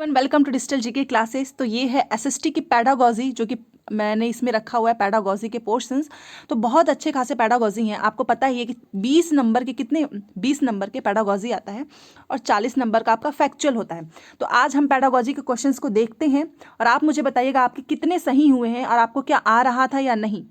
Welcome to digital GK classes. तो ये है एसएसटी की पैडागॉजी, जो कि मैंने इसमें रखा हुआ है पैडागॉजी के पोर्शंस। तो बहुत अच्छे खासे पैडागॉजी हैं। आपको पता ही है कि 20 नंबर के पैडागॉजी आता है और 40 नंबर का आपका फैक्चुअल होता है। तो आज हम पैडागॉजी के क्वेश्चंस को देखते हैं और आप मुझे बताइएगा आपके कितने सही हुए हैं और आपको क्या आ रहा था या नहीं।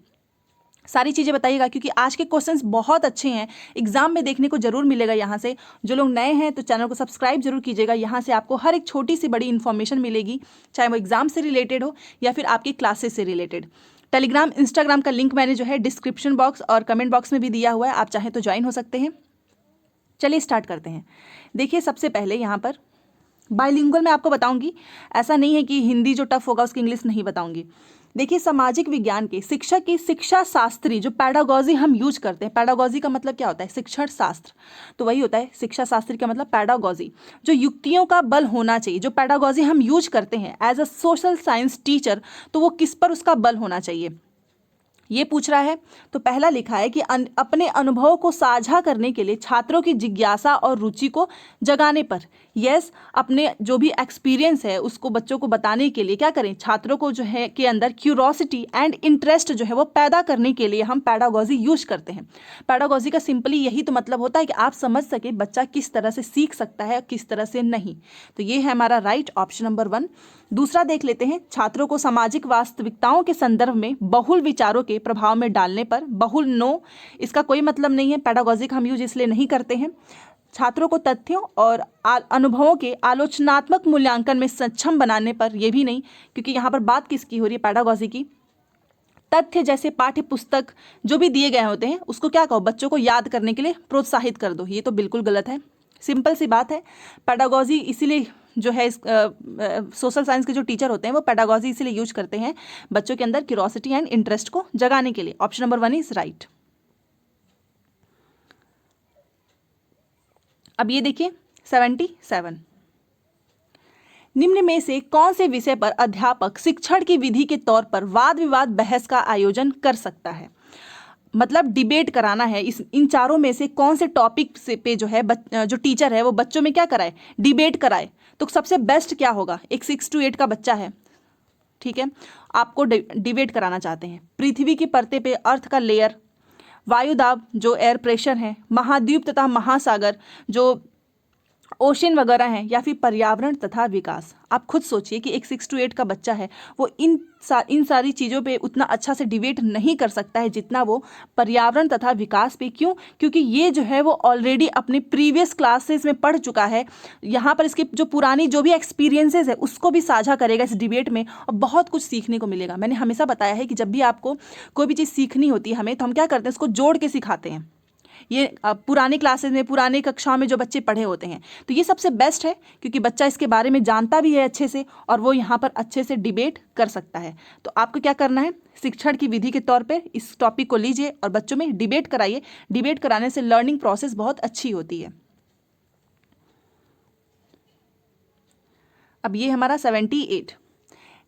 सारी चीज़ें बताइएगा, क्योंकि आज के क्वेश्चंस बहुत अच्छे हैं, एग्जाम में देखने को जरूर मिलेगा। यहाँ से जो लोग नए हैं तो चैनल को सब्सक्राइब जरूर कीजिएगा। यहाँ से आपको हर एक छोटी सी बड़ी इन्फॉर्मेशन मिलेगी, चाहे वो एग्जाम से रिलेटेड हो या फिर आपकी क्लासेस से रिलेटेड। टेलीग्राम इंस्टाग्राम का लिंक मैंने जो है डिस्क्रिप्शन बॉक्स और कमेंट बॉक्स में भी दिया हुआ है, आप चाहें तो ज्वाइन हो सकते हैं। चलिए स्टार्ट करते हैं। देखिए, सबसे पहले यहाँ पर बाइलिंगुअल में आपको बताऊंगी, ऐसा नहीं है कि हिंदी जो टफ होगा उसकी इंग्लिश नहीं बताऊंगी। देखिए, सामाजिक विज्ञान के शिक्षक की शिक्षा शास्त्री जो पैडागॉजी हम यूज करते हैं, पैडागॉजी का मतलब क्या होता है? शिक्षण शास्त्र। तो वही होता है शिक्षा शास्त्री का मतलब पैडागॉजी, जो युक्तियों का बल होना चाहिए। जो पैडागॉजी हम यूज करते हैं as a social science teacher, तो वो किस पर उसका बल होना चाहिए, ये पूछ रहा है। तो पहला लिखा है कि अपने अनुभव को साझा करने के लिए छात्रों की जिज्ञासा और रुचि को जगाने पर। यस, अपने जो भी एक्सपीरियंस है उसको बच्चों को बताने के लिए क्या करें, छात्रों को जो है के अंदर क्यूरोसिटी एंड इंटरेस्ट जो है वो पैदा करने के लिए हम पैडागॉजी यूज करते हैं। पैडागॉजी का सिंपली यही तो मतलब होता है कि आप समझ सके बच्चा किस तरह से सीख सकता है, किस तरह से नहीं। तो ये है हमारा राइट ऑप्शन नंबर 1। दूसरा देख लेते हैं, छात्रों को सामाजिक वास्तविकताओं के संदर्भ में बहुल विचारों के प्रभाव में डालने पर। बहुल नो, इसका कोई मतलब नहीं है, पैडागॉजी का हम यूज इसलिए नहीं करते हैं। छात्रों को तथ्यों और अनुभवों के आलोचनात्मक मूल्यांकन में सक्षम बनाने पर, यह भी नहीं, क्योंकि यहाँ पर बात किसकी हो रही है? पैडागॉजी की। तथ्य जैसे पाठ्य पुस्तक जो भी दिए गए होते हैं उसको क्या कहो, बच्चों को याद करने के लिए प्रोत्साहित कर दो। ये तो बिल्कुल गलत है, सिंपल सी बात है। पैडागॉजी इसीलिए जो है सोशल साइंस के जो टीचर होते हैं वो पैडागॉजी इसीलिए यूज करते हैं बच्चों के अंदर क्यूरोसिटी एंड इंटरेस्ट को जगाने के लिए। Option number 1 is right. अब ये देखिए 77, निम्न में से कौन से विषय पर अध्यापक शिक्षण की विधि के तौर पर वाद विवाद बहस का आयोजन कर सकता है? मतलब डिबेट कराना है। इन चारों में से कौन से टॉपिक से पे जो है जो टीचर है वो बच्चों में क्या कराए, डिबेट कराए। तो सबसे बेस्ट क्या होगा? एक 6 to 8 का बच्चा है, ठीक है, आपको डिबेट कराना चाहते हैं। पृथ्वी की परतें पे अर्थ का लेयर, वायुदाब जो एयर प्रेशर है, महाद्वीप तथा महासागर जो ओशन वगैरह हैं, या फिर पर्यावरण तथा विकास। आप खुद सोचिए कि एक 6 to 8 का बच्चा है, वो इन सारी चीज़ों पे उतना अच्छा से डिबेट नहीं कर सकता है जितना वो पर्यावरण तथा विकास पे। क्यों? क्योंकि ये जो है वो ऑलरेडी अपने प्रीवियस क्लासेस में पढ़ चुका है। यहाँ पर इसके जो पुरानी जो भी एक्सपीरियंसेस है उसको भी साझा करेगा इस डिबेट में, और बहुत कुछ सीखने को मिलेगा। मैंने हमेशा बताया है कि जब भी आपको कोई भी चीज़ सीखनी होती है हमें, तो हम क्या करते हैं, उसको जोड़ के सिखाते हैं। ये पुराने क्लासेस में, पुराने कक्षाओं में जो बच्चे पढ़े होते हैं, तो ये सबसे बेस्ट है, क्योंकि बच्चा इसके बारे में जानता भी है अच्छे से और वो यहाँ पर अच्छे से डिबेट कर सकता है। तो आपको क्या करना है, शिक्षण की विधि के तौर पे इस टॉपिक को लीजिए और बच्चों में डिबेट कराइए। डिबेट कराने से लर्निंग प्रोसेस बहुत अच्छी होती है। अब ये हमारा 78,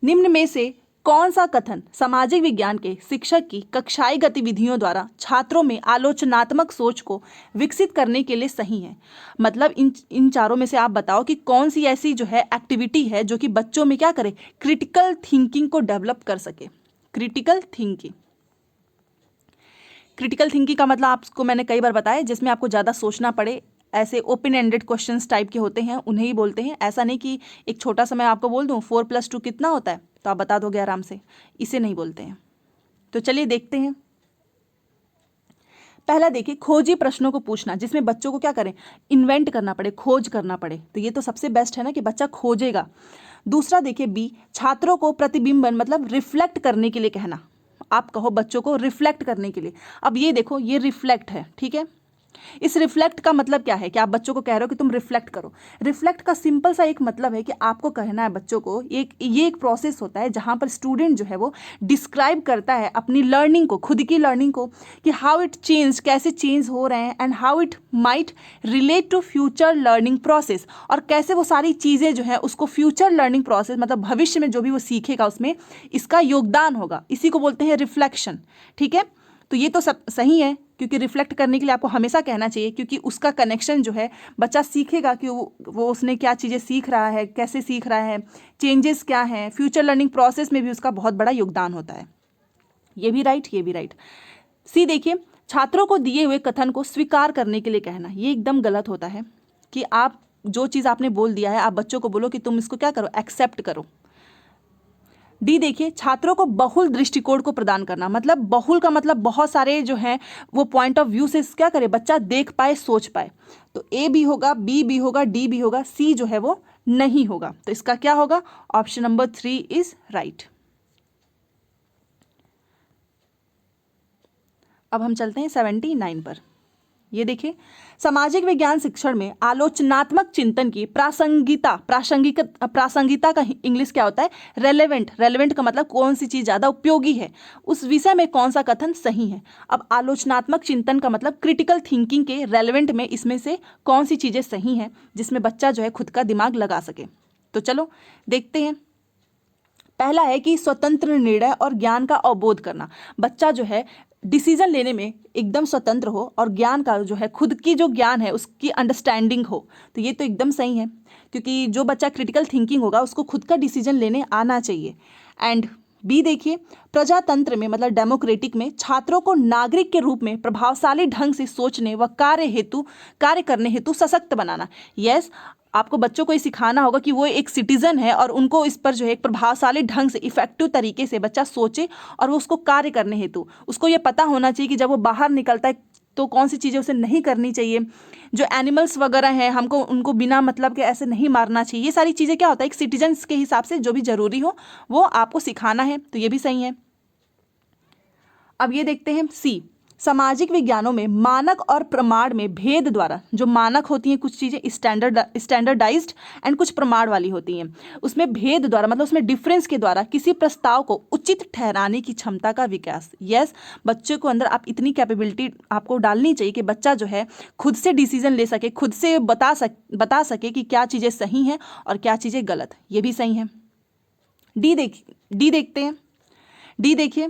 निम्न में से कौन सा कथन सामाजिक विज्ञान के शिक्षक की कक्षाई गतिविधियों द्वारा छात्रों में आलोचनात्मक सोच को विकसित करने के लिए सही है? मतलब इन चारों में से आप बताओ कि कौन सी ऐसी जो है एक्टिविटी है जो कि बच्चों में क्या करे, क्रिटिकल थिंकिंग को डेवलप कर सके। क्रिटिकल थिंकिंग, क्रिटिकल थिंकिंग का मतलब आपको मैंने कई बार बताया, जिसमें आपको ज़्यादा सोचना पड़े। ऐसे ओपन एंडेड क्वेश्चंस टाइप के होते हैं, उन्हें ही बोलते हैं। ऐसा नहीं कि एक छोटा सा मैं आपको बोल दूं 4 + 2 कितना होता है तो आप बता दोगे आराम से, इसे नहीं बोलते हैं। तो चलिए देखते हैं। पहला देखिए, खोजी प्रश्नों को पूछना, जिसमें बच्चों को क्या करें, इन्वेंट करना पड़े, खोज करना पड़े। तो ये तो सबसे बेस्ट है ना कि बच्चा खोजेगा। दूसरा देखिए बी, छात्रों को प्रतिबिंबन मतलब रिफ्लेक्ट करने के लिए कहना। आप कहो बच्चों को रिफ्लेक्ट करने के लिए। अब ये देखो, ये रिफ्लेक्ट है, ठीक है। इस रिफ्लेक्ट का मतलब क्या है कि आप बच्चों को कह रहे हो कि तुम रिफ्लेक्ट करो। रिफ्लेक्ट का सिंपल सा एक मतलब है कि आपको कहना है बच्चों को, ये एक प्रोसेस होता है जहां पर स्टूडेंट जो है वो डिस्क्राइब करता है अपनी लर्निंग को, खुद की लर्निंग को, कि हाउ इट चेंज, कैसे चेंज हो रहे हैं, and how it might relate to future learning process, और कैसे वो सारी चीज़ें जो है उसको फ्यूचर लर्निंग प्रोसेस मतलब भविष्य में जो भी वो सीखेगा उसमें इसका योगदान होगा। इसी को बोलते हैं रिफ्लेक्शन, ठीक है। तो ये तो सब सही है, क्योंकि रिफ्लेक्ट करने के लिए आपको हमेशा कहना चाहिए, क्योंकि उसका कनेक्शन जो है बच्चा सीखेगा कि वो उसने क्या चीज़ें सीख रहा है, कैसे सीख रहा है, चेंजेस क्या हैं, फ्यूचर लर्निंग प्रोसेस में भी उसका बहुत बड़ा योगदान होता है। ये भी राइट, ये भी राइट। सी देखिए, छात्रों को दिए हुए कथन को स्वीकार करने के लिए कहना, ये एकदम गलत होता है कि आप जो चीज़ आपने बोल दिया है आप बच्चों को बोलो कि तुम इसको क्या करो, एक्सेप्ट करो। डी देखिए, छात्रों को बहुल दृष्टिकोण को प्रदान करना, मतलब बहुल का मतलब बहुत सारे जो हैं वो पॉइंट ऑफ व्यू से क्या करे, बच्चा देख पाए, सोच पाए। तो ए भी होगा, बी भी होगा, डी भी होगा, सी जो है वो नहीं होगा। तो इसका क्या होगा, ऑप्शन नंबर 3 इज राइट। अब हम चलते हैं 79 पर। ये देखिए, सामाजिक विज्ञान शिक्षण में आलोचनात्मक चिंतन की प्रासंगिकता का इंग्लिश क्या होता है, रेलेवेंट। रेलेवेंट का मतलब कौन सी चीज़ ज़्यादा उपयोगी है, उस विषय में कौन सा कथन सही है। अब आलोचनात्मक चिंतन का मतलब क्रिटिकल थिंकिंग के रेलेवेंट में इसमें से कौन सी चीज़ें सही हैं जिसमें बच्चा जो है खुद का दिमाग लगा सके। तो चलो देखते हैं। पहला है कि स्वतंत्र निर्णय और ज्ञान का अवबोध करना, बच्चा जो है डिसीजन लेने में एकदम स्वतंत्र हो और ज्ञान का जो है खुद की जो ज्ञान है उसकी अंडरस्टैंडिंग हो। तो ये तो एकदम सही है, क्योंकि जो बच्चा क्रिटिकल थिंकिंग होगा उसको खुद का डिसीजन लेने आना चाहिए। एंड बी देखिए, प्रजातंत्र में मतलब डेमोक्रेटिक में छात्रों को नागरिक के रूप में प्रभावशाली ढंग से सोचने व कार्य करने हेतु सशक्त बनाना। यस, आपको बच्चों को ये सिखाना होगा कि वो एक सिटीजन है और उनको इस पर जो है एक प्रभावशाली ढंग से इफेक्टिव तरीके से बच्चा सोचे और वो उसको कार्य करने हेतु उसको ये पता होना चाहिए कि जब वो बाहर निकलता है तो कौन सी चीज़ें उसे नहीं करनी चाहिए। जो एनिमल्स वगैरह हैं हमको उनको बिना मतलब के ऐसे नहीं मारना चाहिए। ये सारी चीज़ें क्या होता है, एक सिटीजन्स के हिसाब से जो भी ज़रूरी हो वो आपको सिखाना है। तो ये भी सही है। अब ये देखते हैं सी, सामाजिक विज्ञानों में मानक और प्रमाण में भेद द्वारा, जो मानक होती हैं कुछ चीज़ें स्टैंडर्डाइज्ड एंड कुछ प्रमाण वाली होती हैं, उसमें भेद द्वारा मतलब उसमें डिफरेंस के द्वारा किसी प्रस्ताव को उचित ठहराने की क्षमता का विकास। यस, बच्चे को अंदर आप इतनी कैपेबिलिटी आपको डालनी चाहिए कि बच्चा जो है खुद से डिसीजन ले सके, खुद से बता सके कि क्या चीज़ें सही हैं और क्या चीज़ें गलत। ये भी सही है। डी देखते हैं। डी देखिए,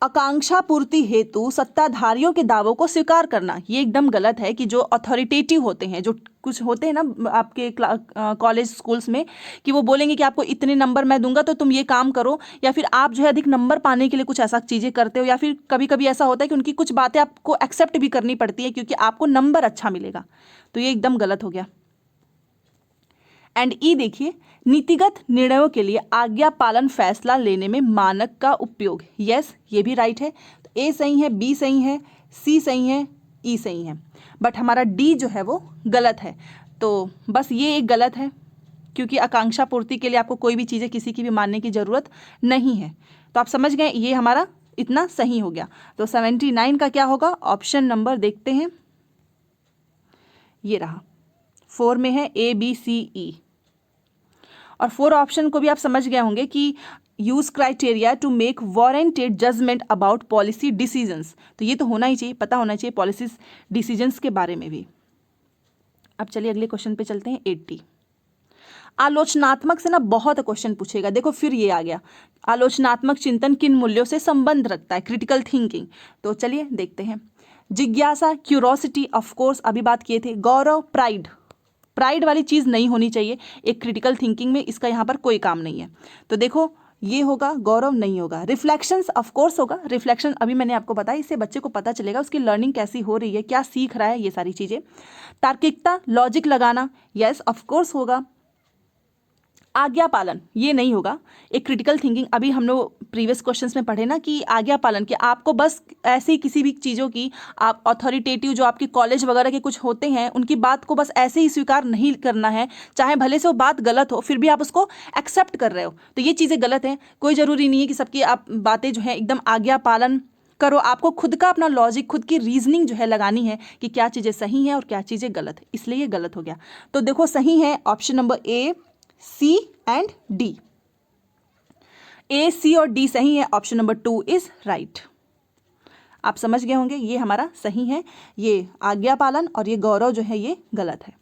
आकांक्षा पूर्ति हेतु सत्ताधारियों के दावों को स्वीकार करना, ये एकदम गलत है। कि जो अथॉरिटेटिव होते हैं, जो कुछ होते हैं ना आपके कॉलेज स्कूल्स में, कि वो बोलेंगे कि आपको इतने नंबर मैं दूंगा तो तुम ये काम करो, या फिर आप जो है अधिक नंबर पाने के लिए कुछ ऐसा चीज़ें करते हो, या फिर कभी कभी ऐसा होता है कि उनकी कुछ बातें आपको एक्सेप्ट भी करनी पड़ती है क्योंकि आपको नंबर अच्छा मिलेगा। तो ये एकदम गलत हो गया। एंड ई देखिए, नीतिगत निर्णयों के लिए आज्ञा पालन फैसला लेने में मानक का उपयोग। यस, ये भी राइट है। तो ए सही है, बी सही है, सी सही है, ई सही है, बट हमारा डी जो है वो गलत है। तो बस ये एक गलत है, क्योंकि आकांक्षा पूर्ति के लिए आपको कोई भी चीज़ें किसी की भी मानने की ज़रूरत नहीं है। तो आप समझ गए, ये हमारा इतना सही हो गया। तो 79 का क्या होगा, ऑप्शन नंबर देखते हैं, ये रहा 4 में है ABCE। और 4 ऑप्शन को भी आप समझ गए होंगे कि use criteria to make warranted judgement about policy decisions. तो ये तो होना ही चाहिए, पता होना चाहिए पॉलिसी डिसीजंस के बारे में भी। अब चलिए अगले क्वेश्चन पे चलते हैं 80। आलोचनात्मक से ना बहुत क्वेश्चन पूछेगा। देखो फिर ये आ गया, आलोचनात्मक चिंतन किन मूल्यों से संबंध रखता है, क्रिटिकल थिंकिंग। तो चलिए देखते हैं। जिज्ञासा, क्यूरोसिटी, ऑफकोर्स अभी बात किए थे। गौरव, प्राइड वाली चीज़ नहीं होनी चाहिए एक क्रिटिकल थिंकिंग में, इसका यहाँ पर कोई काम नहीं है। तो देखो ये होगा, गौरव नहीं होगा। रिफ्लेक्शंस ऑफ कोर्स होगा, रिफ्लेक्शन अभी मैंने आपको बताया, इससे बच्चे को पता चलेगा उसकी लर्निंग कैसी हो रही है, क्या सीख रहा है, ये सारी चीज़ें। तार्किकता, लॉजिक लगाना, यस ऑफ कोर्स होगा। आज्ञा पालन ये नहीं होगा एक क्रिटिकल थिंकिंग। अभी हम लोग प्रीवियस क्वेश्चंस में पढ़े ना कि आज्ञा पालन, कि आपको बस ऐसे ही किसी भी चीज़ों की, आप अथॉरिटेटिव जो आपके कॉलेज वगैरह के कुछ होते हैं उनकी बात को बस ऐसे ही स्वीकार नहीं करना है, चाहे भले से वो बात गलत हो फिर भी आप उसको एक्सेप्ट कर रहे हो। तो ये चीज़ें गलत हैं। कोई ज़रूरी नहीं है कि सबकी आप बातें जो है एकदम आज्ञा पालन करो, आपको खुद का अपना लॉजिक, खुद की रीजनिंग जो है लगानी है कि क्या चीज़ें सही हैं और क्या चीज़ें गलत है, इसलिए ये गलत हो गया। तो देखो सही है option number A, C and D। A, C और D सही है, ऑप्शन नंबर 2 इज राइट। आप समझ गए होंगे ये हमारा सही है, ये आज्ञा पालन, और ये गौरव जो है ये गलत है।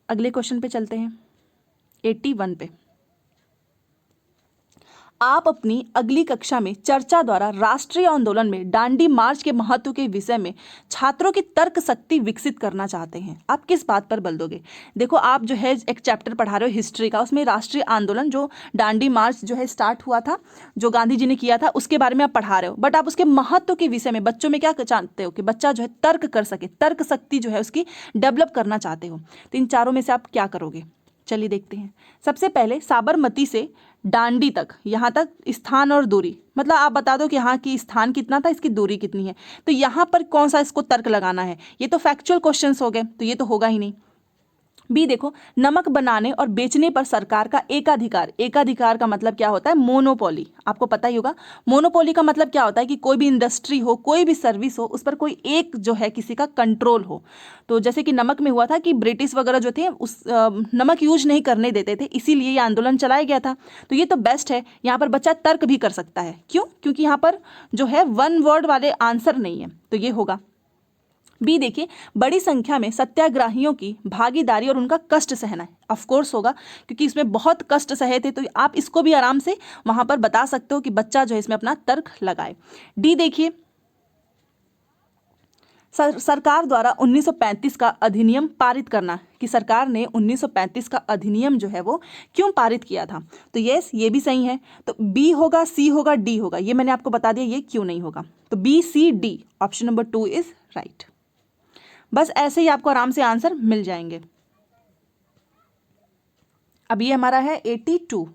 अगले क्वेश्चन पे चलते हैं 81 पे। आप अपनी अगली कक्षा में चर्चा द्वारा राष्ट्रीय आंदोलन में दांडी मार्च के महत्व के विषय में छात्रों की तर्क शक्ति विकसित करना चाहते हैं। आप किस बात पर बल दोगे? देखो, आप जो है एक चैप्टर पढ़ा रहे हो हिस्ट्री का, उसमें राष्ट्रीय आंदोलन जो दांडी मार्च जो है स्टार्ट हुआ था, जो गांधी जी ने किया था, उसके बारे में आप पढ़ा रहे हो, बट आप उसके महत्व के विषय में बच्चों में क्या चाहते हो कि बच्चा जो है तर्क कर सके, तर्क शक्ति जो है उसकी डेवलप करना चाहते हो। तो इन चारों में से आप क्या करोगे? चलिए देखते हैं। सबसे पहले साबरमती से दांडी तक, यहाँ तक स्थान और दूरी, मतलब आप बता दो कि यहाँ की स्थान कितना था, इसकी दूरी कितनी है। तो यहाँ पर कौन सा इसको तर्क लगाना है? ये तो फैक्चुअल क्वेश्चंस हो गए, तो ये तो होगा ही नहीं। बी देखो, नमक बनाने और बेचने पर सरकार का एकाधिकार। एकाधिकार का मतलब क्या होता है? मोनोपोली। आपको पता ही होगा मोनोपोली का मतलब क्या होता है कि कोई भी इंडस्ट्री हो, कोई भी सर्विस हो, उस पर कोई एक जो है किसी का कंट्रोल हो। तो जैसे कि नमक में हुआ था कि ब्रिटिश वगैरह जो थे उस नमक यूज नहीं करने देते थे, इसीलिए ये आंदोलन चलाया गया था। तो ये तो बेस्ट है, यहाँ पर बच्चा तर्क भी कर सकता है। क्यों? क्योंकि यहाँ पर जो है वन वर्ड वाले आंसर नहीं है, तो ये होगा। बी देखिए, बड़ी संख्या में सत्याग्रहियों की भागीदारी और उनका कष्ट सहना है। ऑफ कोर्स होगा, क्योंकि इसमें बहुत कष्ट सहे थे, तो आप इसको भी आराम से वहां पर बता सकते हो कि बच्चा जो है इसमें अपना तर्क लगाए। डी देखिए, सरकार द्वारा 1935 का अधिनियम पारित करना, कि सरकार ने 1935 का अधिनियम जो है वो क्यों पारित किया था? तो यस, ये भी सही है। तो बी होगा, सी होगा, डी होगा। ये मैंने आपको बता दिया ये क्यों नहीं होगा। तो B, C, D, option number 2 is right. बस ऐसे ही आपको आराम से आंसर मिल जाएंगे। अब ये हमारा है 82।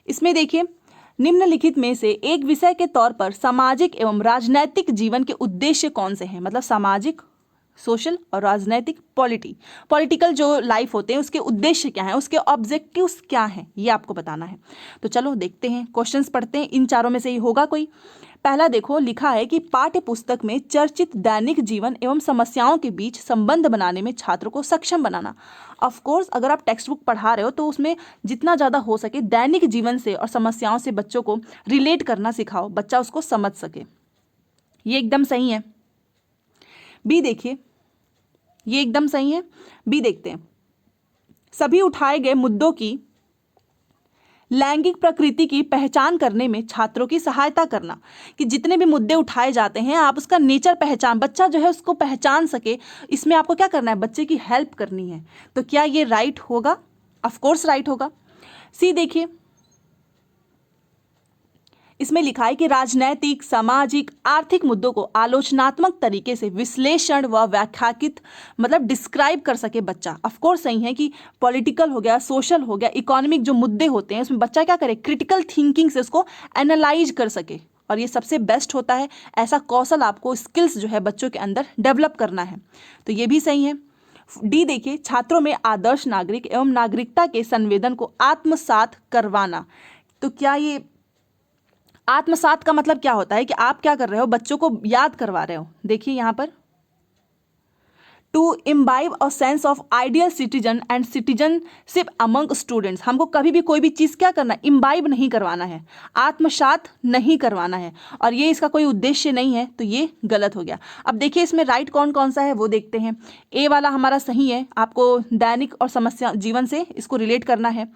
इसमें देखिए, निम्नलिखित में से एक विषय के तौर पर सामाजिक एवं राजनैतिक जीवन के उद्देश्य कौन से हैं? मतलब सामाजिक, सोशल और राजनैतिक, पॉलिटिकल जो लाइफ होते हैं उसके उद्देश्य क्या है, उसके ऑब्जेक्टिव्स क्या हैं, ये आपको बताना है। तो चलो देखते हैं, क्वेश्चंस पढ़ते हैं। इन चारों में से ही होगा कोई। पहला देखो, लिखा है कि पाठ्य पुस्तक में चर्चित दैनिक जीवन एवं समस्याओं के बीच संबंध बनाने में छात्रों को सक्षम बनाना। ऑफ कोर्स, अगर आप टेक्स्ट बुक पढ़ा रहे हो तो उसमें जितना ज़्यादा हो सके दैनिक जीवन से और समस्याओं से बच्चों को रिलेट करना सिखाओ, बच्चा उसको समझ सके। ये एकदम सही है। बी देखिए, ये एकदम सही है। बी देखते हैं, सभी उठाए गए मुद्दों की लैंगिक प्रकृति की पहचान करने में छात्रों की सहायता करना, कि जितने भी मुद्दे उठाए जाते हैं आप उसका नेचर पहचान, बच्चा जो है उसको पहचान सके, इसमें आपको क्या करना है? बच्चे की हेल्प करनी है। तो क्या ये राइट होगा? ऑफ कोर्स राइट होगा। सी देखिए, इसमें लिखा है कि राजनैतिक, सामाजिक, आर्थिक मुद्दों को आलोचनात्मक तरीके से विश्लेषण व व्याख्याकित, मतलब डिस्क्राइब कर सके बच्चा। ऑफ कोर्स सही है कि पॉलिटिकल हो गया, सोशल हो गया, इकोनॉमिक जो मुद्दे होते हैं उसमें बच्चा क्या करे? क्रिटिकल थिंकिंग से उसको एनालाइज कर सके, और ये सबसे बेस्ट होता है। ऐसा कौशल आपको, स्किल्स जो है बच्चों के अंदर डेवलप करना है, तो ये भी सही है। डी देखिए, छात्रों में आदर्श नागरिक एवं नागरिकता के संवेदन को आत्मसात करवाना। तो क्या ये आत्मसात का मतलब क्या होता है? कि आप क्या कर रहे हो? बच्चों को याद करवा रहे हो। देखिए यहाँ पर, to imbibe a sense of ideal citizen and citizenship among students. हमको कभी भी कोई भी चीज़ क्या करना है? इम्बाइब नहीं करवाना है, आत्मसात नहीं करवाना है, और ये इसका कोई उद्देश्य नहीं है, तो ये गलत हो गया। अब देखिए इसमें राइट कौन कौन सा है वो देखते हैं। ए वाला हमारा सही है, आपको दैनिक और समस्या जीवन से इसको रिलेट करना है।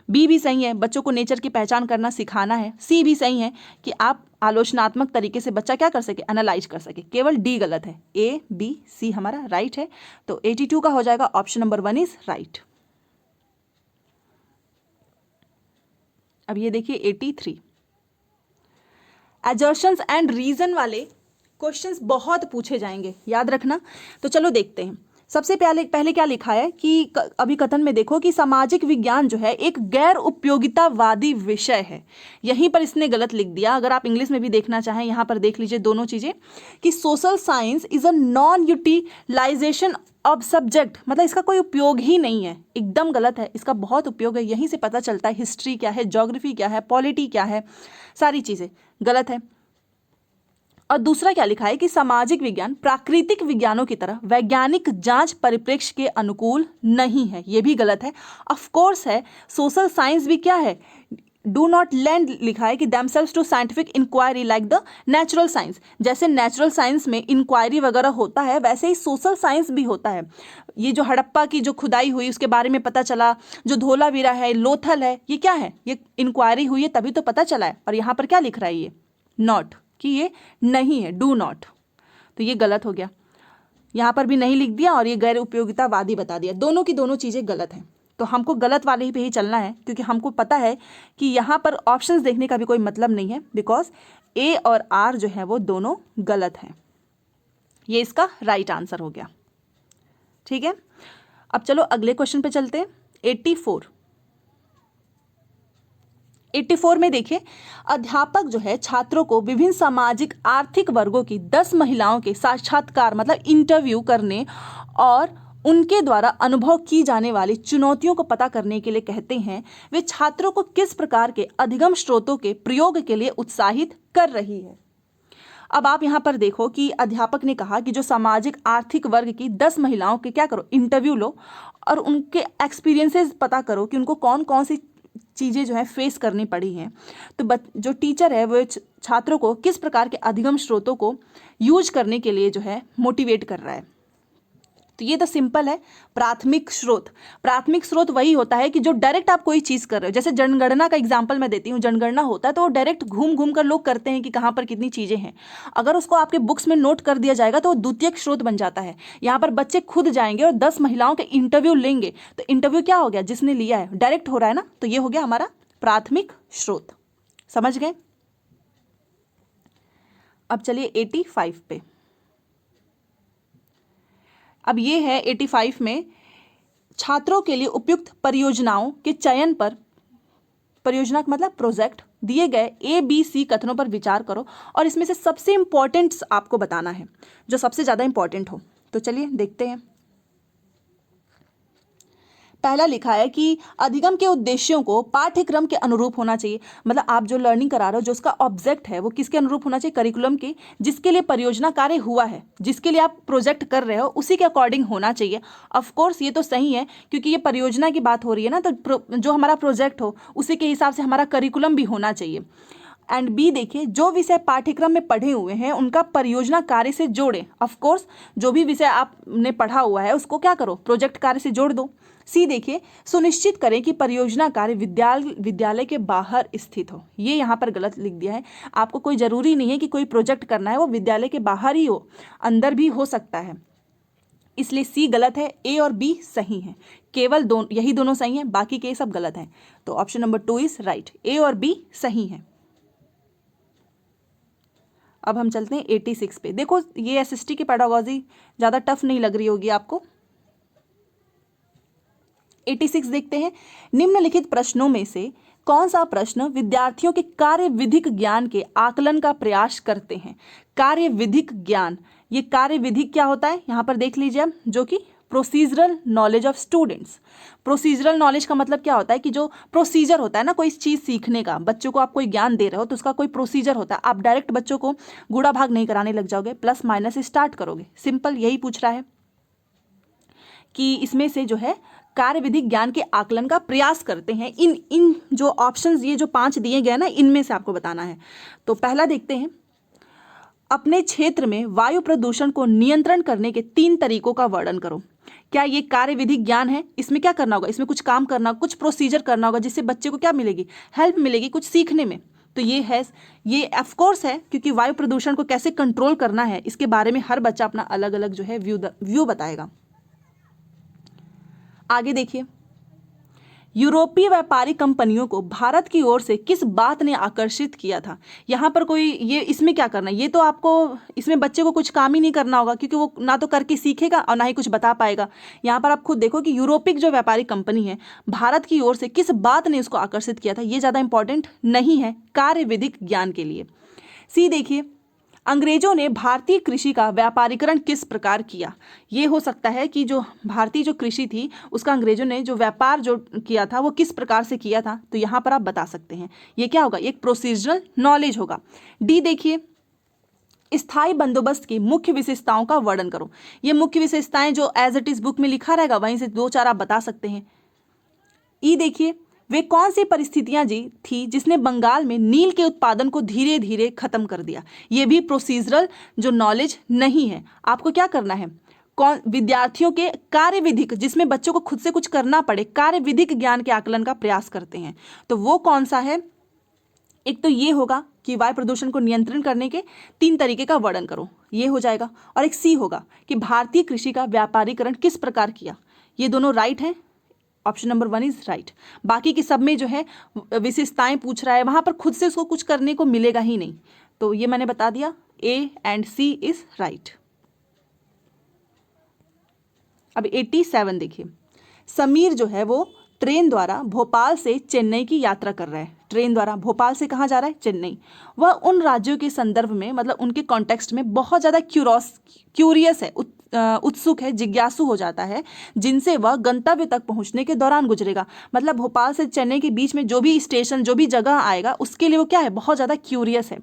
बी भी सही है, बच्चों को नेचर की पहचान करना सिखाना है। सी भी सही है कि आप आलोचनात्मक तरीके से बच्चा क्या कर सके? एनालाइज कर सके। केवल डी गलत है, ए बी सी हमारा राइट है। तो 82 का हो जाएगा ऑप्शन नंबर 1 इज राइट। अब ये देखिए 83, एजर्शंस एंड रीजन वाले क्वेश्चंस बहुत पूछे जाएंगे, याद रखना। तो चलो देखते हैं। सबसे पहले क्या लिखा है कि अभिकथन में देखो कि सामाजिक विज्ञान जो है एक गैर उपयोगितावादी विषय है। यहीं पर इसने गलत लिख दिया। अगर आप इंग्लिश में भी देखना चाहें, यहाँ पर देख लीजिए दोनों चीजें, कि social science is a non utilisation of subject, मतलब इसका कोई उपयोग ही नहीं है। एकदम गलत है, इसका बहुत उपयोग है। यहीं से पता चलता है हिस्ट्री क्या है, ज्योग्राफी क्या है, पॉलिटी क्या है, सारी चीजें गलत है। और दूसरा क्या लिखा है कि सामाजिक विज्ञान प्राकृतिक विज्ञानों की तरह वैज्ञानिक जांच परिप्रेक्ष्य के अनुकूल नहीं है। यह भी गलत है। ऑफ कोर्स है, सोशल साइंस भी क्या है? डू नॉट लेंड लिखा है कि themselves to scientific inquiry like the natural science. जैसे नेचुरल साइंस में इंक्वायरी वगैरह होता है, वैसे ही सोशल साइंस भी होता है। ये जो हड़प्पा की जो खुदाई हुई उसके बारे में पता चला, जो धोलावीरा है, लोथल है, ये क्या है, ये इंक्वायरी हुई है तभी तो पता चला है। और यहाँ पर क्या लिख रहा है, ये नॉट, कि ये नहीं है, डू नॉट, तो ये गलत हो गया। यहाँ पर भी नहीं लिख दिया और ये गैर उपयोगितावादी बता दिया। दोनों की दोनों चीज़ें गलत हैं, तो हमको गलत वाले ही पे ही चलना है, क्योंकि हमको पता है कि यहाँ पर ऑप्शंस देखने का भी कोई मतलब नहीं है, बिकॉज ए और आर जो है वो दोनों गलत हैं। ये इसका राइट आंसर हो गया। ठीक है, अब चलो अगले क्वेश्चन पे चलते हैं। 84 में देखिए, अध्यापक जो है छात्रों को विभिन्न सामाजिक आर्थिक वर्गों की 10 महिलाओं के साक्षात्कार मतलब इंटरव्यू करने और उनके द्वारा अनुभव की जाने वाली चुनौतियों को पता करने के लिए कहते हैं। वे छात्रों को किस प्रकार के अधिगम स्रोतों के प्रयोग के लिए उत्साहित कर रही है। अब आप यहाँ पर देखो कि अध्यापक ने कहा कि जो सामाजिक आर्थिक वर्ग की 10 महिलाओं के क्या करो, इंटरव्यू लो और उनके एक्सपीरियंसेस पता करो कि उनको कौन कौन सी चीज़ें जो है फेस करनी पड़ी हैं। तो जो टीचर है वो छात्रों को किस प्रकार के अधिगम स्रोतों को यूज करने के लिए जो है मोटिवेट कर रहा है। तो ये तो सिंपल है, प्राथमिक स्रोत। प्राथमिक स्रोत वही होता है कि जो डायरेक्ट आप कोई चीज़ कर रहे हो। जैसे जनगणना का एग्जांपल मैं देती हूँ, जनगणना होता है तो वो डायरेक्ट घूम घूम कर लोग करते हैं कि कहाँ पर कितनी चीज़ें हैं। अगर उसको आपके बुक्स में नोट कर दिया जाएगा तो वो द्वितीयक स्रोत बन जाता है। यहाँ पर बच्चे खुद जाएंगे और 10 महिलाओं के इंटरव्यू लेंगे, तो इंटरव्यू क्या हो गया, जिसने लिया है डायरेक्ट हो रहा है ना, तो ये हो गया हमारा प्राथमिक स्रोत। समझ गए। अब चलिए 85 पे। अब ये है 85 में, छात्रों के लिए उपयुक्त परियोजनाओं के चयन पर, परियोजना का मतलब प्रोजेक्ट, दिए गए ABC कथनों पर विचार करो और इसमें से सबसे इंपॉर्टेंट आपको बताना है, जो सबसे ज़्यादा इंपॉर्टेंट हो। तो चलिए देखते हैं। पहला लिखा है कि अधिगम के उद्देश्यों को पाठ्यक्रम के अनुरूप होना चाहिए। मतलब आप जो लर्निंग करा रहे हो, जो उसका ऑब्जेक्ट है वो किसके अनुरूप होना चाहिए, करिकुलम के, जिसके लिए परियोजना कार्य हुआ है, जिसके लिए आप प्रोजेक्ट कर रहे हो उसी के अकॉर्डिंग होना चाहिए। ऑफ कोर्स ये तो सही है, क्योंकि ये परियोजना की बात हो रही है ना, तो जो हमारा प्रोजेक्ट हो उसी के हिसाब से हमारा करिकुलम भी होना चाहिए। एंड बी देखिए, जो विषय पाठ्यक्रम में पढ़े हुए हैं उनका परियोजना कार्य से जोड़ें। ऑफ कोर्स जो भी विषय आपने पढ़ा हुआ है उसको क्या करो, प्रोजेक्ट कार्य से जोड़ दो। सी देखिए, सुनिश्चित करें कि परियोजना कार्य विद्यालय के बाहर स्थित हो। ये यहाँ पर गलत लिख दिया है। आपको कोई ज़रूरी नहीं है कि कोई प्रोजेक्ट करना है वो विद्यालय के बाहर ही हो, अंदर भी हो सकता है, इसलिए सी गलत है, ए और बी सही है। केवल यही दोनों सही हैं, बाकी के सब गलत हैं। तो ऑप्शन नंबर 2 इज राइट, ए और बी सही है। अब हम चलते हैं 86 पे। देखो ये एसएसटी की पेडागोजी ज़्यादा टफ नहीं लग रही होगी आपको। 86 देखते हैं, निम्नलिखित प्रश्नों में से कौन सा प्रश्न विद्यार्थियों के कार्य विधिक ज्ञान के आकलन का प्रयास करते हैं। कार्य विधिक ज्ञान, ये कार्य विधिक क्या होता है यहाँ पर देख लीजिए आप, जो कि procedural knowledge of students. Procedural knowledge का मतलब क्या होता है कि जो प्रोसीजर होता है ना कोई चीज़ सीखने का, बच्चों को आप कोई ज्ञान दे रहे हो तो उसका कोई प्रोसीजर होता है। आप डायरेक्ट बच्चों को गुणा भाग नहीं कराने लग जाओगे, प्लस माइनस से स्टार्ट करोगे। सिंपल यही पूछ रहा है कि इसमें से जो है कार्य विधिक ज्ञान के आकलन का प्रयास करते हैं। इन जो ऑप्शंस ये जो 5 दिए गए ना, इनमें से आपको बताना है। तो पहला देखते हैं, अपने क्षेत्र में वायु प्रदूषण को नियंत्रण करने के 3 तरीकों का वर्णन करो। क्या ये कार्य विधिक ज्ञान है? इसमें क्या करना होगा, इसमें कुछ काम करना, कुछ प्रोसीजर करना होगा, जिससे बच्चे को क्या मिलेगी, हेल्प मिलेगी कुछ सीखने में। तो ये ऑफ कोर्स है, क्योंकि वायु प्रदूषण को कैसे कंट्रोल करना है इसके बारे में हर बच्चा अपना अलग अलग जो है व्यू बताएगा। आगे देखिए, यूरोपीय व्यापारी कंपनियों को भारत की ओर से किस बात ने आकर्षित किया था। यहाँ पर कोई ये इसमें क्या करना है, ये तो आपको इसमें बच्चे को कुछ काम ही नहीं करना होगा, क्योंकि वो ना तो करके सीखेगा और ना ही कुछ बता पाएगा। यहाँ पर आप खुद देखो कि यूरोपिक जो व्यापारी कंपनी है, भारत की ओर से किस बात ने उसको आकर्षित किया था, ये ज़्यादा इंपॉर्टेंट नहीं है कार्य विधिक ज्ञान के लिए। सी देखिए, अंग्रेजों ने भारतीय कृषि का व्यापारीकरण किस प्रकार किया। ये हो सकता है कि जो भारतीय जो कृषि थी उसका अंग्रेजों ने जो व्यापार जो किया था वो किस प्रकार से किया था, तो यहाँ पर आप बता सकते हैं। ये क्या होगा, एक प्रोसीजरल नॉलेज होगा। डी देखिए, स्थायी बंदोबस्त की मुख्य विशेषताओं का वर्णन करो। ये मुख्य विशेषताएं जो एज इट इज बुक में लिखा रहेगा वहीं से 2-4 आप बता सकते हैं। ई देखिए, वे कौन सी परिस्थितियां जी थी जिसने बंगाल में नील के उत्पादन को धीरे धीरे खत्म कर दिया। ये भी प्रोसीजरल जो नॉलेज नहीं है, आपको क्या करना है, कौन विद्यार्थियों के कार्यविधिक, जिसमें बच्चों को खुद से कुछ करना पड़े, कार्यविधिक ज्ञान के आकलन का प्रयास करते हैं। तो वो कौन सा है, एक तो ये होगा कि वायु प्रदूषण को नियंत्रण करने के 3 तरीके का वर्णन करो, ये हो जाएगा। और एक सी होगा कि भारतीय कृषि का व्यापारीकरण किस प्रकार किया। ये दोनों राइट हैं, ऑप्शन नंबर 1 इज राइट। बाकी के सब में जो है विशेषताएं पूछ रहा है, वहां पर खुद से उसको कुछ करने को मिलेगा ही नहीं। तो ये मैंने बता दिया, A and C is right. अब 87 देखिए, समीर जो है वो ट्रेन द्वारा भोपाल से चेन्नई की यात्रा कर रहा है। ट्रेन द्वारा भोपाल से कहाँ जा रहा है, चेन्नई। वह उन राज्यों के संदर्भ में, मतलब उनके कॉन्टेक्स्ट में बहुत ज़्यादा क्यूरियस है, उत्सुक है, जिज्ञासु हो जाता है, जिनसे वह गंतव्य तक पहुंचने के दौरान गुजरेगा। मतलब भोपाल से चेन्नई के बीच में जो भी स्टेशन, जो भी जगह आएगा, उसके लिए वो क्या है, बहुत ज़्यादा क्यूरियस है।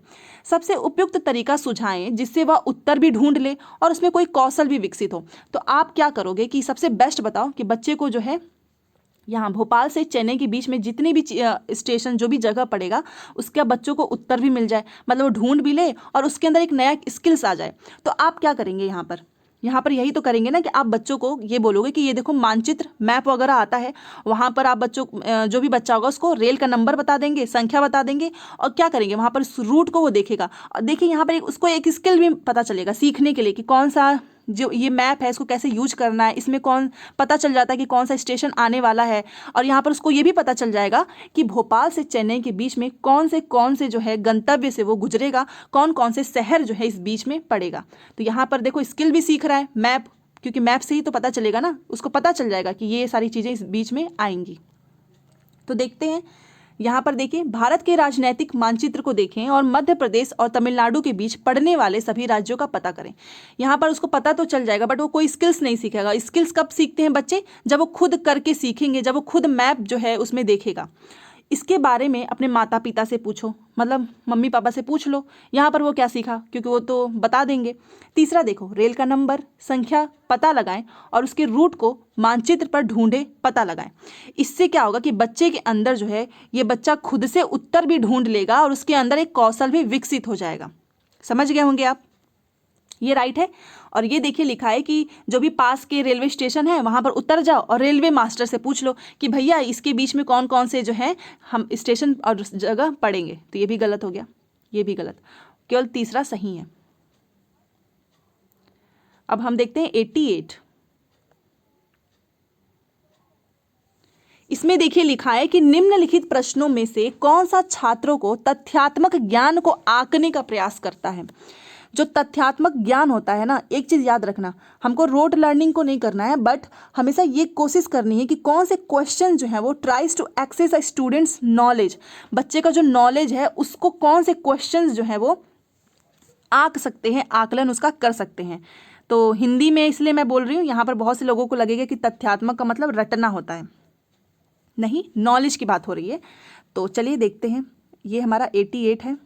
सबसे उपयुक्त तरीका सुझाएं जिससे वह उत्तर भी ढूंढ ले और उसमें कोई कौशल भी विकसित हो। तो आप क्या करोगे कि सबसे बेस्ट बताओ कि बच्चे को जो है यहाँ भोपाल से चेन्नई के बीच में जितने भी स्टेशन, जो भी जगह पड़ेगा, उसका बच्चों को उत्तर भी मिल जाए, मतलब वो ढूंढ भी ले और उसके अंदर एक नया स्किल्स आ जाए। तो आप क्या करेंगे यहाँ पर यही तो करेंगे ना कि आप बच्चों को ये बोलोगे कि ये देखो मानचित्र, मैप वगैरह आता है, वहाँ पर आप बच्चों, जो भी बच्चा होगा उसको रेल का नंबर बता देंगे, संख्या बता देंगे, और क्या करेंगे वहाँ पर उस रूट को वो देखेगा। और देखिए यहाँ पर उसको एक स्किल भी पता चलेगा सीखने के लिए कि कौन सा जो ये मैप है इसको कैसे यूज करना है, इसमें कौन पता चल जाता है कि कौन सा स्टेशन आने वाला है। और यहाँ पर उसको ये भी पता चल जाएगा कि भोपाल से चेन्नई के बीच में कौन से जो है गंतव्य से वो गुजरेगा, कौन कौन से शहर जो है इस बीच में पड़ेगा। तो यहाँ पर देखो स्किल भी सीख रहा है, मैप, क्योंकि मैप से ही तो पता चलेगा ना, उसको पता चल जाएगा कि ये सारी चीज़ें इस बीच में आएंगी। तो देखते हैं यहाँ पर, देखिए भारत के राजनीतिक मानचित्र को देखें और मध्य प्रदेश और तमिलनाडु के बीच पड़ने वाले सभी राज्यों का पता करें। यहाँ पर उसको पता तो चल जाएगा, बट वो कोई स्किल्स नहीं सीखेगा। स्किल्स कब सीखते हैं बच्चे, जब वो खुद करके सीखेंगे, जब वो खुद मैप जो है उसमें देखेगा। इसके बारे में अपने माता पिता से पूछो, मतलब मम्मी पापा से पूछ लो यहाँ पर वो क्या सीखा, क्योंकि वो तो बता देंगे। तीसरा देखो, रेल का नंबर, संख्या पता लगाएं और उसके रूट को मानचित्र पर ढूंढे, पता लगाएं। इससे क्या होगा कि बच्चे के अंदर जो है, ये बच्चा खुद से उत्तर भी ढूंढ लेगा और उसके अंदर एक कौशल भी विकसित हो जाएगा। समझ गए होंगे आप, ये राइट है। और ये देखिए लिखा है कि जो भी पास के रेलवे स्टेशन है वहाँ पर उतर जाओ और रेलवे मास्टर से पूछ लो कि भैया इसके बीच में कौन कौन से जो है हम स्टेशन और जगह पड़ेंगे। तो ये भी गलत हो गया, ये भी गलत, केवल तीसरा सही है। अब हम देखते हैं 88। इसमें देखिए लिखा है कि निम्नलिखित प्रश्नों में से कौन सा छात्रों को तथ्यात्मक ज्ञान को आंकने का प्रयास करता है। जो तथ्यात्मक ज्ञान होता है ना, एक चीज़ याद रखना, हमको रोड लर्निंग को नहीं करना है, बट हमेशा ये कोशिश करनी है कि कौन से क्वेश्चन जो है वो tries to access a student's knowledge, बच्चे का जो नॉलेज है उसको कौन से क्वेश्चंस जो है वो आंक सकते हैं, आकलन उसका कर सकते हैं। तो हिंदी में इसलिए मैं बोल रही हूँ, यहाँ पर बहुत से लोगों को लगेगा कि तथ्यात्मक का मतलब रटना होता है, नहीं, नॉलेज की बात हो रही है। तो चलिए देखते हैं, ये हमारा 88 है।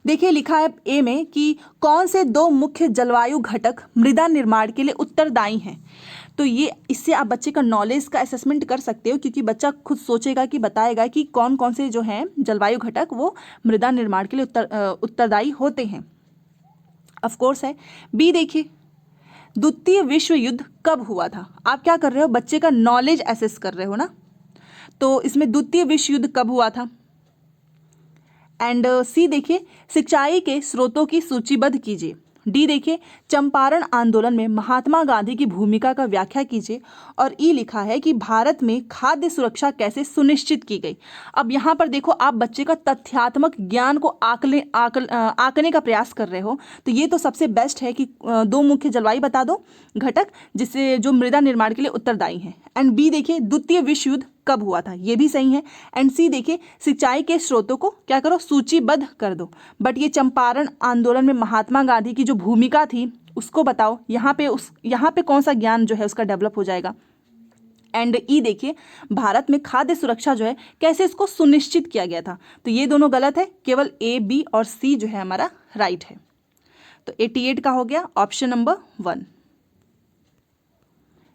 देखिए लिखा है ए में कि कौन से 2 मुख्य जलवायु घटक मृदा निर्माण के लिए उत्तरदायी हैं। तो ये, इससे आप बच्चे का नॉलेज का असेसमेंट कर सकते हो, क्योंकि बच्चा खुद सोचेगा कि बताएगा कि कौन कौन से जो हैं जलवायु घटक वो मृदा निर्माण के लिए उत्तरदायी होते हैं। ऑफ कोर्स है। बी देखिए, द्वितीय विश्व युद्ध कब हुआ था। आप क्या कर रहे हो, बच्चे का नॉलेज एसेस कर रहे हो ना, तो इसमें द्वितीय विश्व युद्ध कब हुआ था। एंड सी देखिए, सिंचाई के स्रोतों की सूचीबद्ध कीजिए। डी देखिए, चंपारण आंदोलन में महात्मा गांधी की भूमिका का व्याख्या कीजिए। और ई लिखा है कि भारत में खाद्य सुरक्षा कैसे सुनिश्चित की गई। अब यहाँ पर देखो, आप बच्चे का तथ्यात्मक ज्ञान को आंकने का प्रयास कर रहे हो, तो ये तो सबसे बेस्ट है कि 2 मुख्य जलवायु बता दो घटक जिससे जो मृदा निर्माण के लिए उत्तरदायी हैं। एंड बी देखिए, द्वितीय विश्व युद्ध कब हुआ था, ये भी सही है। एंड सी देखिए, सिंचाई के स्रोतों को क्या करो, सूचीबद्ध कर दो। बट ये चंपारण आंदोलन में महात्मा गांधी की जो भूमिका थी उसको बताओ, यहाँ पे कौन सा ज्ञान जो है उसका डेवलप हो जाएगा। एंड ई देखिए, भारत में खाद्य सुरक्षा जो है कैसे इसको सुनिश्चित किया गया था। तो ये दोनों गलत है, केवल ए, बी और सी जो है हमारा राइट है। तो 88 का हो गया ऑप्शन नंबर 1।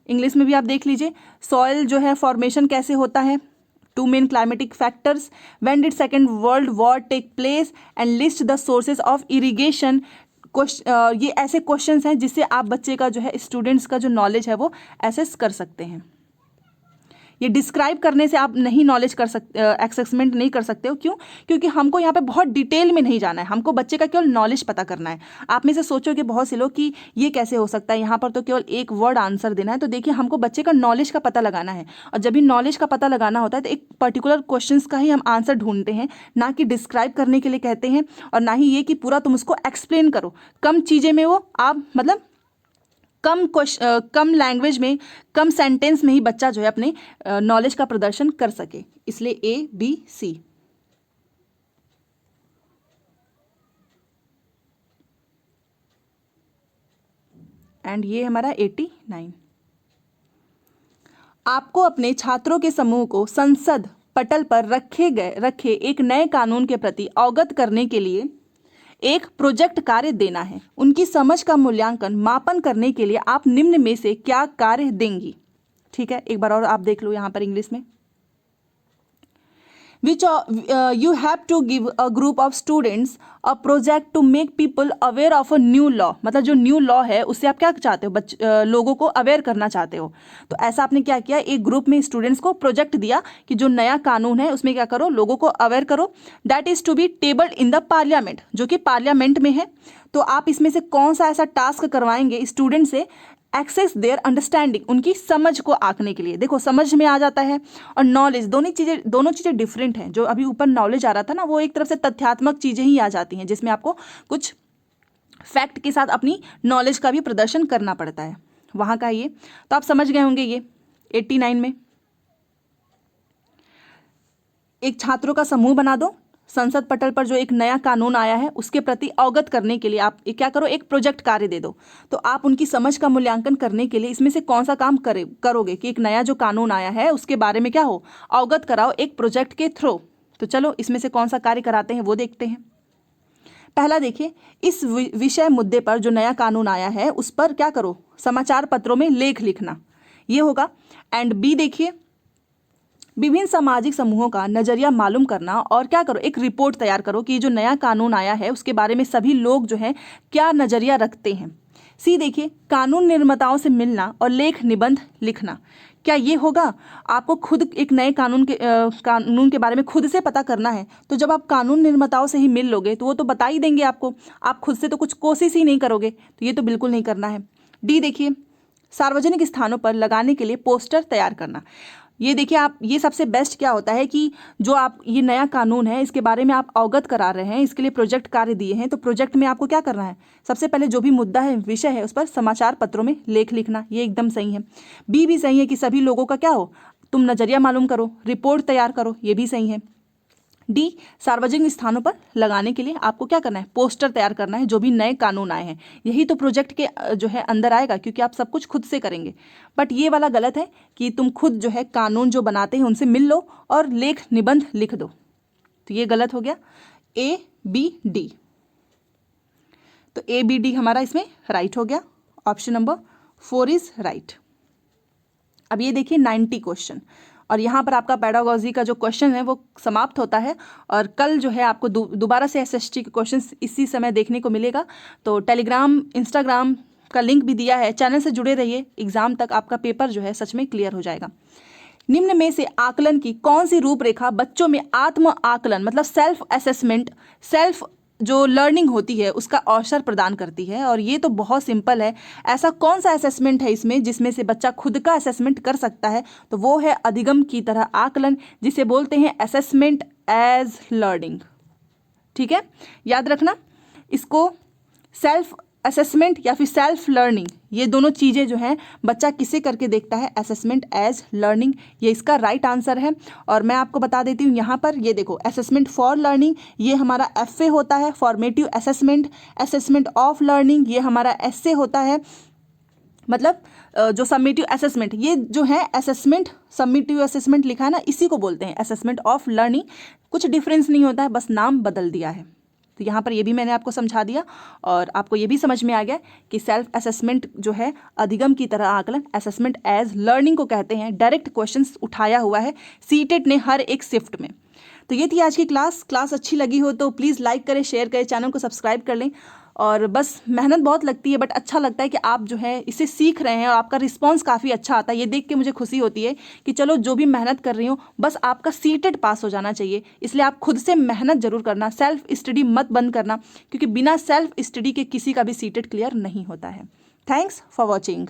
इंग्लिश में भी आप देख लीजिए, सॉइल जो है फॉर्मेशन कैसे होता है, two main climatic factors, when did Second World War take place, and list the sources of irrigation. ये ऐसे क्वेश्चंस हैं जिससे आप बच्चे का जो है, स्टूडेंट्स का जो नॉलेज है वो एसेस कर सकते हैं। ये डिस्क्राइब करने से आप नहीं नॉलेज कर सकते, असेसमेंट नहीं कर सकते हो। क्यों? क्योंकि हमको यहाँ पे बहुत डिटेल में नहीं जाना है, हमको बच्चे का केवल नॉलेज पता करना है। आप में से सोचोगे बहुत से लोग कि ये कैसे हो सकता है, यहाँ पर तो केवल एक वर्ड आंसर देना है। तो देखिए, हमको बच्चे का नॉलेज का पता लगाना है, और जब भी नॉलेज का पता लगाना होता है तो एक पर्टिकुलर क्वेश्चन का ही हम आंसर ढूंढते हैं, ना कि डिस्क्राइब करने के लिए कहते हैं, और ना ही ये कि पूरा तुम उसको एक्सप्लेन करो। कम चीज़ें में वो आप मतलब कम लैंग्वेज में, कम सेंटेंस में ही बच्चा जो है अपने नॉलेज का प्रदर्शन कर सके। इसलिए ए, बी, सी। एंड ये हमारा 89। आपको अपने छात्रों के समूह को संसद पटल पर रखे एक नए कानून के प्रति अवगत करने के लिए एक प्रोजेक्ट कार्य देना है। उनकी समझ का मूल्यांकन मापन करने के लिए आप निम्न में से क्या कार्य देंगी? ठीक है, एक बार और आप देख लो यहाँ पर इंग्लिश में। which you have to give a group of students a project to make people aware of a new law। मतलब जो न्यू लॉ है उससे आप क्या चाहते हो, लोगों को अवेयर करना चाहते हो। तो ऐसा आपने क्या किया, एक ग्रुप में स्टूडेंट्स को प्रोजेक्ट दिया कि जो नया कानून है उसमें क्या करो, लोगों को अवेयर करो। That is to be tabled in the parliament, जो कि पार्लियामेंट में है। तो आप इसमें से कौन सा ऐसा टास्क करवाएंगे स्टूडेंट से, एक्सेस देयर अंडरस्टैंडिंग, उनकी समझ को आंकने के लिए। देखो, समझ में आ जाता है और नॉलेज, दोनों चीज़ें डिफरेंट हैं। जो अभी ऊपर नॉलेज आ रहा था ना, वो एक तरफ से तथ्यात्मक चीज़ें ही आ जाती हैं, जिसमें आपको कुछ फैक्ट के साथ अपनी नॉलेज का भी प्रदर्शन करना पड़ता है, वहाँ का ये। तो आप समझ गए होंगे ये 89 में। एक छात्रों का समूह बना दो, संसद पटल पर जो एक नया कानून आया है उसके प्रति अवगत करने के लिए आप क्या करो, एक प्रोजेक्ट कार्य दे दो। तो आप उनकी समझ का मूल्यांकन करने के लिए इसमें से कौन सा काम करोगे कि एक नया जो कानून आया है उसके बारे में क्या हो, अवगत कराओ एक प्रोजेक्ट के थ्रू। तो चलो इसमें से कौन सा कार्य कराते हैं वो देखते हैं। पहला देखिए, इस विषय मुद्दे पर जो नया कानून आया है उस पर क्या करो, समाचार पत्रों में लेख लिखना, ये होगा। एंड बी देखिए, विभिन्न सामाजिक समूहों का नजरिया मालूम करना और क्या करो, एक रिपोर्ट तैयार करो कि जो नया कानून आया है उसके बारे में सभी लोग जो है क्या नजरिया रखते हैं। सी देखिए, कानून निर्माताओं से मिलना और लेख निबंध लिखना। क्या ये होगा, आपको खुद एक नए कानून के बारे में खुद से पता करना है, तो जब आप कानून निर्माताओं से ही मिल लोगे तो वो तो बता ही देंगे आपको, आप खुद से तो कुछ कोशिश ही नहीं करोगे, तो ये तो बिल्कुल नहीं करना है। डी देखिए, सार्वजनिक स्थानों पर लगाने के लिए पोस्टर तैयार करना। ये देखिए, आप ये सबसे बेस्ट क्या होता है कि जो आप ये नया कानून है इसके बारे में आप अवगत करा रहे हैं, इसके लिए प्रोजेक्ट कार्य दिए हैं, तो प्रोजेक्ट में आपको क्या करना है, सबसे पहले जो भी मुद्दा है, विषय है, उस पर समाचार पत्रों में लेख लिखना। ये एकदम सही है। बी भी सही है कि सभी लोगों का क्या हो, तुम नजरिया मालूम करो, रिपोर्ट तैयार करो, ये भी सही है। डी, सार्वजनिक स्थानों पर लगाने के लिए आपको क्या करना है, पोस्टर तैयार करना है जो भी नए कानून आए हैं। यही तो प्रोजेक्ट के जो है अंदर आएगा, क्योंकि आप सब कुछ खुद से करेंगे। बट ये वाला गलत है कि तुम खुद जो है कानून जो बनाते हैं उनसे मिल लो और लेख निबंध लिख दो, तो ये गलत हो गया। ए, बी, डी, तो ए, बी, डी हमारा इसमें राइट हो गया। Option number 4 is right. अब ये देखिए 90 क्वेश्चन, और यहाँ पर आपका पेडागोजी का जो क्वेश्चन है वो समाप्त होता है। और कल जो है आपको दोबारा से एसएसटी के क्वेश्चन इसी समय देखने को मिलेगा। तो टेलीग्राम, इंस्टाग्राम का लिंक भी दिया है, चैनल से जुड़े रहिए, एग्जाम तक आपका पेपर जो है सच में क्लियर हो जाएगा। निम्न में से आकलन की कौन सी रूपरेखा बच्चों में आत्म आकलन मतलब सेल्फ असेसमेंट, सेल्फ जो लर्निंग होती है उसका अवसर प्रदान करती है। और ये तो बहुत सिंपल है, ऐसा कौन सा असेसमेंट है इसमें जिसमें से बच्चा खुद का असेसमेंट कर सकता है, तो वो है अधिगम की तरह आकलन, जिसे बोलते हैं असेसमेंट एज लर्निंग। ठीक है, याद रखना इसको। सेल्फ असेसमेंट या फिर सेल्फ लर्निंग, ये दोनों चीज़ें जो हैं बच्चा किसे करके देखता है, असेसमेंट एज लर्निंग, ये इसका राइट आंसर है। और मैं आपको बता देती हूँ यहाँ पर, ये देखो असेसमेंट फॉर लर्निंग ये हमारा FA होता है, formative assessment. Assessment of learning ये हमारा SA होता है, मतलब जो समेटिव असेसमेंट, ये जो है असेसमेंट, समेटिव असेसमेंट लिखा है ना, इसी को बोलते हैं असेसमेंट ऑफ लर्निंग। कुछ डिफरेंस नहीं होता है, बस नाम बदल दिया है। तो यहाँ पर ये भी मैंने आपको समझा दिया और आपको ये भी समझ में आ गया कि सेल्फ असेसमेंट जो है अधिगम की तरह आकलन, असेसमेंट एज लर्निंग को कहते हैं। डायरेक्ट क्वेश्चंस उठाया हुआ है सीटेट ने हर एक शिफ्ट में। तो ये थी आज की क्लास अच्छी लगी हो तो प्लीज़ लाइक करें, शेयर करें, चैनल को सब्सक्राइब कर लें। और बस मेहनत बहुत लगती है बट अच्छा लगता है कि आप जो है इसे सीख रहे हैं और आपका रिस्पांस काफ़ी अच्छा आता है। ये देख के मुझे खुशी होती है कि चलो जो भी मेहनत कर रही हूँ बस आपका सीटेट पास हो जाना चाहिए। इसलिए आप खुद से मेहनत जरूर करना, सेल्फ स्टडी मत बंद करना, क्योंकि बिना सेल्फ स्टडी के किसी का भी सीटेट क्लियर नहीं होता है। Thanks for watching.